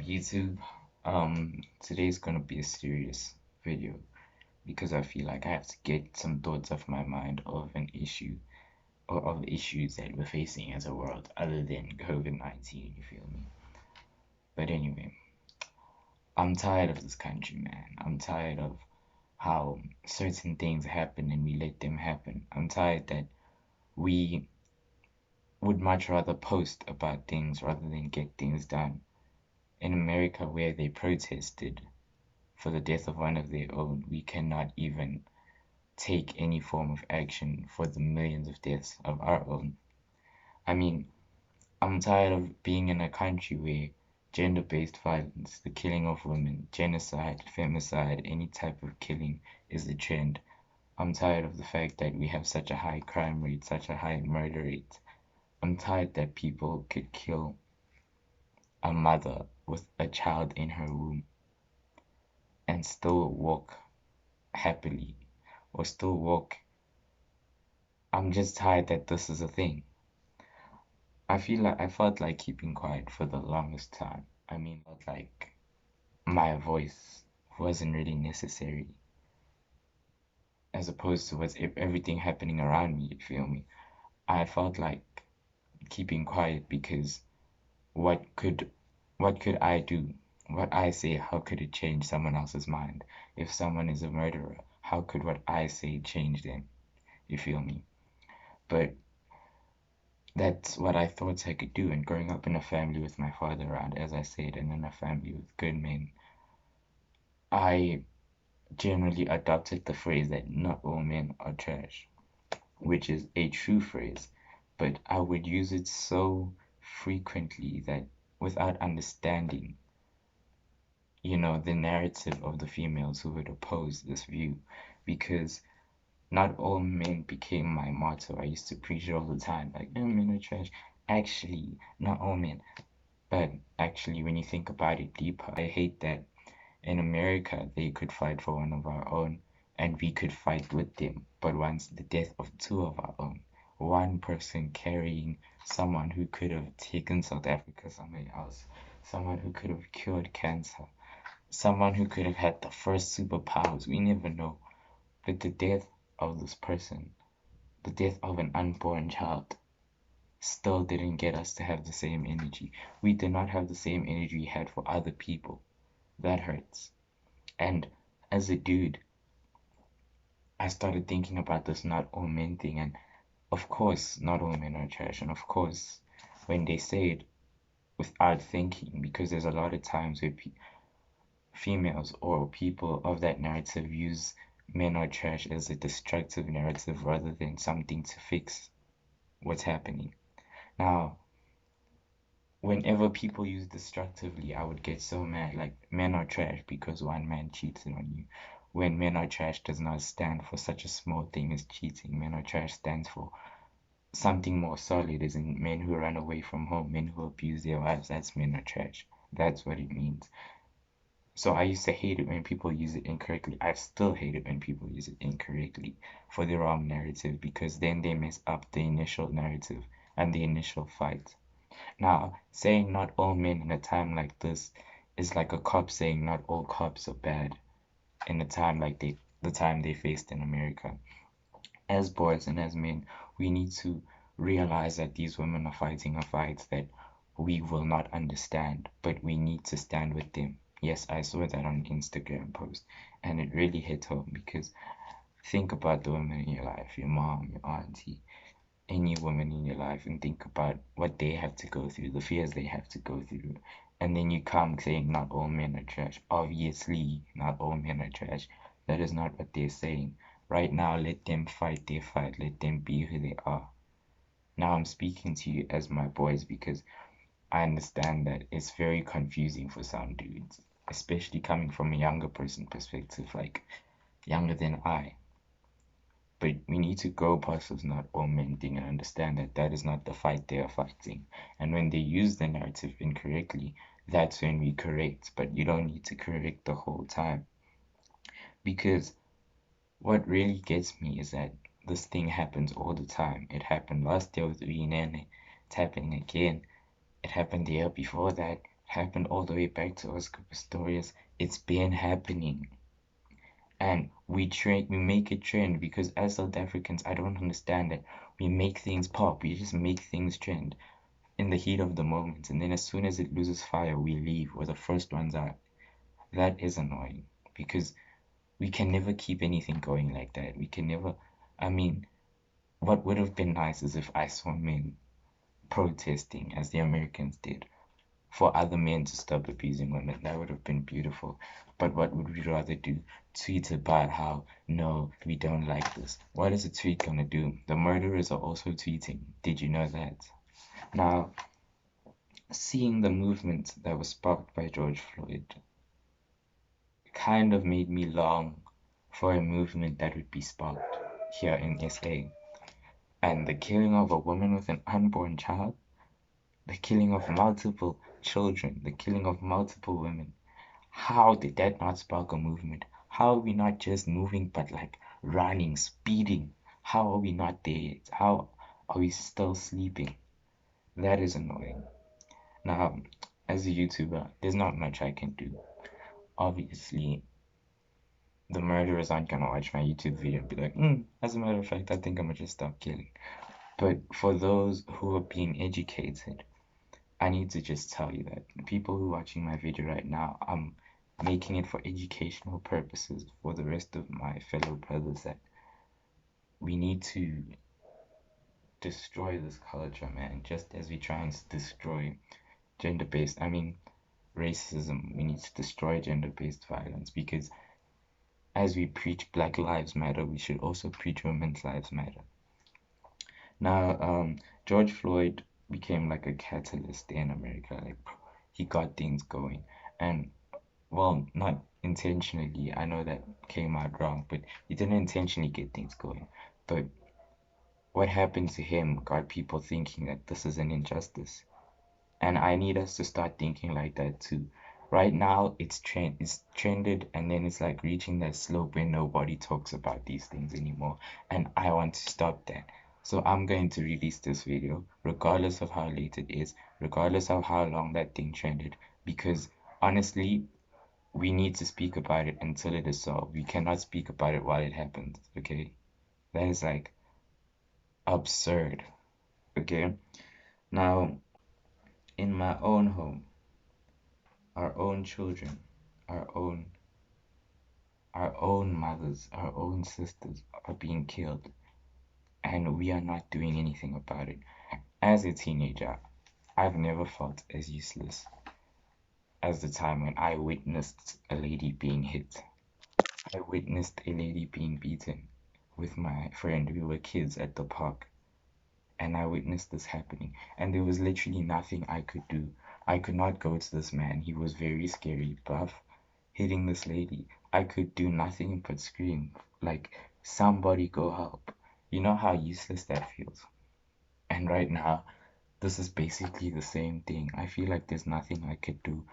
YouTube? Today's gonna be a serious video because I feel like I have to get some thoughts off my mind of an issue or of issues that we're facing as a world other than COVID-19, you feel me? But anyway, I'm tired of this country, man. I'm tired of how certain things happen and we let them happen. I'm tired that we would much rather post about things rather than get things done. In America, where they protested for the death of one of their own, we cannot even take any form of action for the millions of deaths of our own. I mean, I'm tired of being in a country where gender-based violence, the killing of women, genocide, femicide, any type of killing is the trend. I'm tired of the fact that we have such a high crime rate, such a high murder rate. I'm tired that people could kill a mother with a child in her womb and still walk happily or still walk. I'm just tired that this is a thing. I felt like keeping quiet for the longest time. I mean, felt like my voice wasn't really necessary as opposed to what's everything happening around me, you feel me? I felt like keeping quiet because what could what could I do? What I say, how could it change someone else's mind? If someone is a murderer, how could what I say change them? You feel me? But that's what I thought I could do. And growing up in a family with my father around, as I said, and in a family with good men, I generally adopted the phrase that not all men are trash, which is a true phrase, but I would use it so frequently that without understanding, the narrative of the females who would oppose this view, because not all men became my motto. I used to preach it all the time, like, no, men are trash. Actually, not all men. But actually, when you think about it deeper, I hate that in America they could fight for one of our own and we could fight with them. But once the death of two of our own, one person carrying someone who could have taken South Africa somewhere else, someone who could have cured cancer, someone who could have had the first superpowers, we never know. But the death of this person, the death of an unborn child, still didn't get us to have the same energy. We did not have the same energy we had for other people. That hurts. And as a dude, I started thinking about this not all men thing. And of course, not all men are trash. And of course, when they say it without thinking, because there's a lot of times where females or people of that narrative use men are trash as a destructive narrative rather than something to fix what's happening. Now, whenever people use destructively, I would get so mad. Like, men are trash because one man cheated on you. When men are trash does not stand for such a small thing as cheating. Men are trash stands for something more solid, as in men who run away from home, men who abuse their wives. That's men are trash. That's what it means. So I used to hate it when people use it incorrectly. I still hate it when people use it incorrectly for the wrong narrative because then they mess up the initial narrative and the initial fight. Now, saying not all men in a time like this is like a cop saying not all cops are bad in a time like the time they faced in America. As boys and as men, we need to realize that these women are fighting a fight that we will not understand, but we need to stand with them. Yes, I saw that on an Instagram post, and it really hit home because think about the women in your life, your mom, your auntie, any woman in your life, and think about what they have to go through, the fears they have to go through. And then you come saying not all men are trash. Obviously, not all men are trash. That is not what they're saying. Right now, let them fight their fight. Let them be who they are. Now I'm speaking to you as my boys because I understand that it's very confusing for some dudes, especially coming from a younger person perspective, like younger than I. But we need to go past this not all men thing and understand that that is not the fight they are fighting. And when they use the narrative incorrectly, that's when we correct. But you don't need to correct the whole time. Because what really gets me is that this thing happens all the time. It happened last year with Uyinene. It's happening again. It happened the year before that. It happened all the way back to Oscar Pistorius. It's been happening. And we make it trend because as South Africans, I don't understand that we make things pop. We just make things trend in the heat of the moment, and then as soon as it loses fire, we leave. We're the first ones out. That is annoying because we can never keep anything going like that. We can never. I mean, what would have been nice is if I saw men protesting as the Americans did for other men to stop abusing women. That would have been beautiful. But what would we rather do? Tweet about how, no, we don't like this. What is a tweet gonna do? The murderers are also tweeting. Did you know that? Now, seeing the movement that was sparked by George Floyd kind of made me long for a movement that would be sparked here in SA. And the killing of a woman with an unborn child, the killing of multiple children, the killing of multiple women. How did that not spark a movement? How are we not just moving but like running, speeding? How are we not there yet? How are we still sleeping? That is annoying. Now, as a YouTuber, there's not much I can do. Obviously, the murderers aren't gonna watch my YouTube video and be like, as a matter of fact, I think I'm gonna just stop killing. But for those who are being educated, I need to just tell you that the people who are watching my video right now, I'm making it for educational purposes for the rest of my fellow brothers that we need to destroy this culture, man, just as we try and destroy gender-based, I mean, racism. We need to destroy gender-based violence because as we preach Black Lives Matter, we should also preach Women's Lives Matter. Now, George Floyd became like a catalyst in America. Like he got things going, and well, not intentionally. I know that came out wrong, but he didn't intentionally get things going. But what happened to him got people thinking that this is an injustice. And I need us to start thinking like that too. Right now, it's trended, and then it's like reaching that slope where nobody talks about these things anymore. And I want to stop that. So I'm going to release this video, regardless of how late it is, regardless of how long that thing trended, because honestly, we need to speak about it until it is solved. We cannot speak about it while it happens, okay? That is like absurd, okay? Now, in my own home, our own children, our own mothers, our own sisters are being killed, and we are not doing anything about it. As a teenager, I've never felt as useless as the time when I witnessed a lady being hit. I witnessed a lady being beaten with my friend. We were kids at the park, and I witnessed this happening, and there was literally nothing I could do. I could not go to this man. He was very scary, buff, hitting this lady. I could do nothing but scream, like, somebody go help. You know how useless that feels. And right now, this is basically the same thing. I feel like there's nothing I could do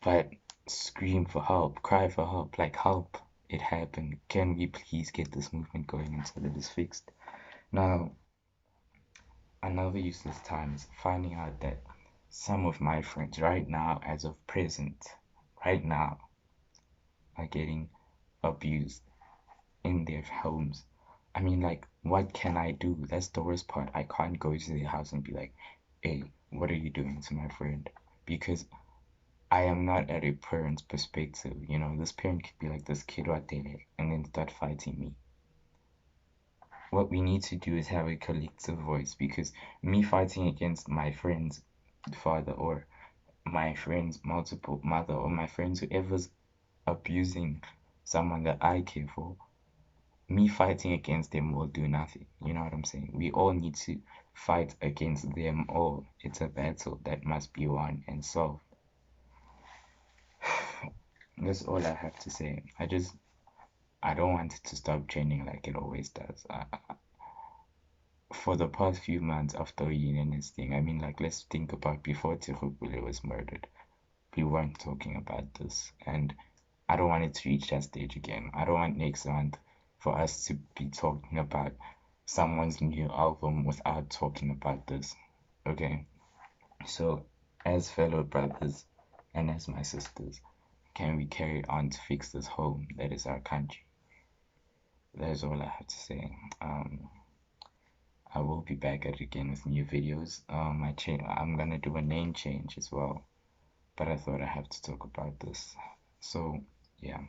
but scream for help, cry for help, like, help. It happened. Can we please get this movement going until it is fixed? Now, another useless time is finding out that some of my friends right now, as of present, right now, are getting abused in their homes. I mean, like, what can I do? That's the worst part. I can't go to their house and be like, hey, what are you doing to my friend? Because I am not at a parent's perspective. You know, this parent could be like this kid right there and then start fighting me. What we need to do is have a collective voice because me fighting against my friend's father or my friend's multiple mother or my friends whoever's abusing someone that I care for, me fighting against them will do nothing. You know what I'm saying? We all need to fight against them all. It's a battle that must be won and solved. That's all I have to say. I don't want it to stop trending like it always does. For the past few months after Unionist thing, I mean, like, let's think about before Tirubule was murdered. We weren't talking about this, and I don't want it to reach that stage again. I don't want next month for us to be talking about someone's new album without talking about this. Okay? So as fellow brothers and as my sisters, can we carry on to fix this home that is our country? That is all I have to say. I will be back at it again with new videos. I'm gonna do a name change as well, but I thought I have to talk about this. So, yeah.